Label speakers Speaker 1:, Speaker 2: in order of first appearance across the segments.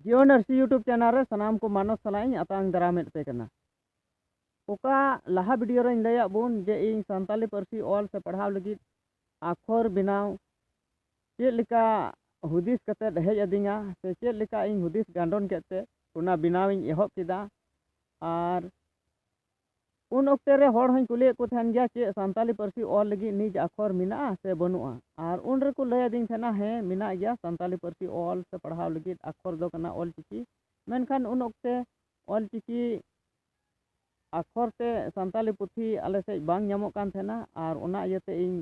Speaker 1: जियो नर्सी YouTube channel रे सनाम को मानव saline आतांग दारामेट पे करना ओका लाहा वीडियो रे लैया बुन जे इन संताली पार्सी ऑल से पढ़ाव लगी आखर बनाव चेद लिका हुदिस कते हेज अदिंगा से चेद लिका इन हुदिस गांडोन केते उना बनाव इन एहब किदा आर उन ओक्ते रे हर हन कुली को थान गया चे संताली पार्सी ऑल लगी निज आखर मिना से बनुआ आर उन रे को लैया दिन थना है मिना गया संताली पार्सी ऑल से पढ़ाव लगी आखर दो कना ऑल चिकी मेनखान उन ओक्ते ऑल चिकी आखर ते संताली पुथी आले से बांग ᱧᱟᱢᱚᱜ ᱠᱟᱱ ᱛᱟᱦᱮᱱᱟ ᱟᱨ ᱚᱱᱟ ᱤᱭᱟᱹᱛᱮ ᱤᱧ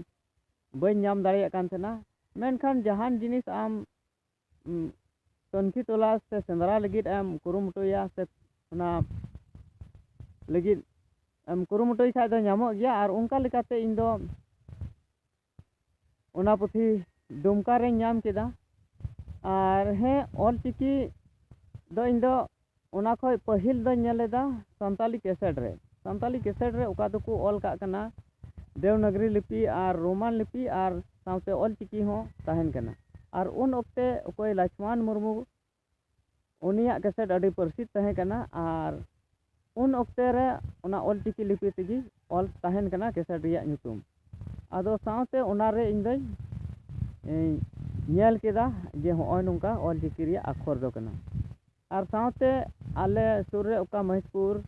Speaker 1: ᱵᱟᱹᱧ ᱧᱟᱢ ᱫᱟᱲᱮᱭᱟᱜ ᱠᱟᱱ ᱛᱟᱦᱮᱱᱟ ᱢᱮᱱᱠᱷᱟᱱ ᱡᱟᱦᱟᱱ ᱡᱤᱱᱤᱥ ᱟᱢ ᱛᱚᱱᱠᱷᱤ ᱛᱚᱞᱟᱥ ᱥᱮ ᱥᱮᱸᱫᱽᱨᱟ ᱞᱟᱹᱜᱤᱫ ᱮᱢ ᱠᱩᱨᱩᱢᱩᱴᱩᱭᱟ ᱥᱮ ᱚᱱᱟ ᱞᱟᱹᱜᱤᱫ ᱮᱢ ᱠᱩᱨᱩᱢᱩᱴᱩᱭ ᱠᱷᱟᱡ ᱫᱚ ᱧᱟᱢᱚᱜ ᱜᱮᱭᱟ ᱟᱨ ᱚᱱᱠᱟ ᱞᱮᱠᱟᱛᱮ ᱤᱧ ᱫᱚ ᱚᱱᱟ ᱯᱩᱛᱷᱤ ᱫᱩᱢᱠᱟ ᱨᱮᱧ ᱧᱟᱢ ᱠᱮᱫᱟ ᱟᱨ ᱦᱮᱸ ᱚᱞ ᱪᱤᱠᱤ ᱫᱚ ᱤᱧ ᱫᱚ ओना खय पहिल द नेलेदा संताली केसेट रे ओका दको ऑल का कना देवनागरी लिपि और रोमान लिपि और साउते ऑल चिकी हो तहन कना और उन ओक्ते ओकोय लक्ष्मण मुर्मू उनिया केसेट अडी प्रसिद्ध तहे कना और उन ओक्ते रे ओना ऑल चिकी लिपि तेगी ऑल तहन कना केसेट रिया ᱧᱩᱛᱩᱢ आदो साउते ओना रे इन दई नेल केदा जे होय नोंका ऑल चिकी रिया अक्षर दो कना और साउते आले सुर रे ओका महिपुर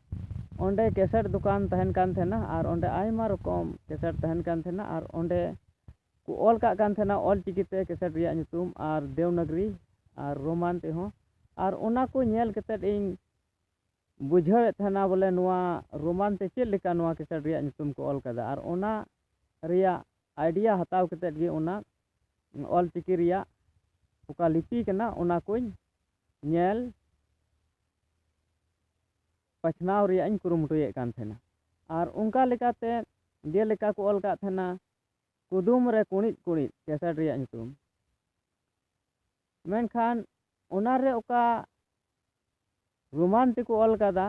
Speaker 1: ओंडे केसेट दुकान तहन कान थेना और ओंडे आयमा रकम केसेट तहन कान थेना और ओंडे को ऑल का कान थेना ऑल चिकीते केसेट रिया ᱧᱩᱛᱩᱢ और देवनागरी और रोमान ते हो और ओना को नेल केसेट इन बुझाव थेना बोले नुआ रोमान ते चेद लेका नुआ केसेट रिया ᱧᱩᱛᱩम को ऑल कदा और ओना रिया आइडिया हताव केते गे ओना ऑल चिकी रिया ओका लिपि कना ओना को नेल पछनाव रिया इन कुरुमुटुये कान थेना और उनका लेकाते जे लेका को ऑल का थेना कुदुम रे कुणित कुणित केसेट रिया ᱧᱩᱛᱩᱢ मेनखान ओना रे ओका रोमान ते को ऑल कादा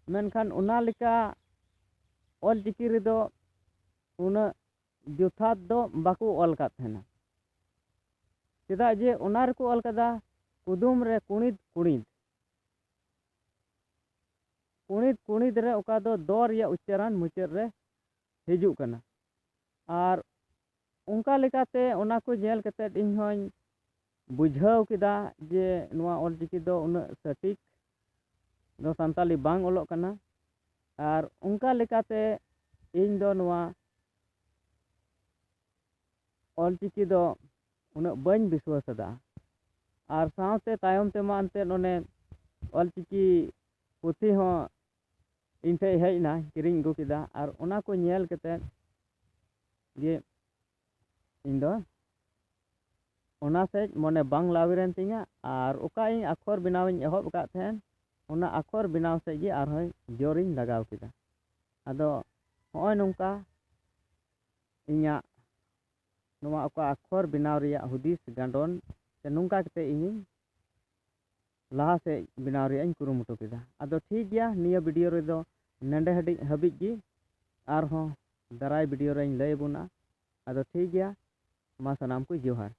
Speaker 1: मेनखान ओना लेका ऑल चिकी रे दो उना जुथात दो बाको ऑल का थेना चेदा जे ओना रे को ऑल कादा कुदुम रे कुणित कुणित कुणित कुणित रे ओका दो रिया उच्चारण मुचाद रे हिजुग कना और उनका लेकाते ओना को नेल कते इन होय बुझाव किदा जे नुआ ऑल चिकी दो उन सटीक दो संताली बांग ओलोग कना और उनका लेकाते इन दो नुआ ऑल चिकी दो उन बन विश्वास दा और साउते तायम ते मानते नोने ऑल चिकी पुथी हो इन ठे हेजना किरिंग गु किदा और ओना को नेल कते जे इन दो ओना से मने बांग लाविरन तिंगा और ओका इन अक्षर बनाव इन एहब का थेन ओना अक्षर बनाव से जे आर होय जोरिन लगाव किदा आदो होय नोंका इया नोवा ओका अक्षर बनाव रिया हुदिस गांडोन से नोंका कते इन लाहा से बनाव रिया इन कुरुमुटु किदा आदो ठीक गया निया वीडियो रे दो नंडे हबिज गी आर हो दाराय वीडियो रे लय बुना आदो ठीक गया मा सनाम को जोहार।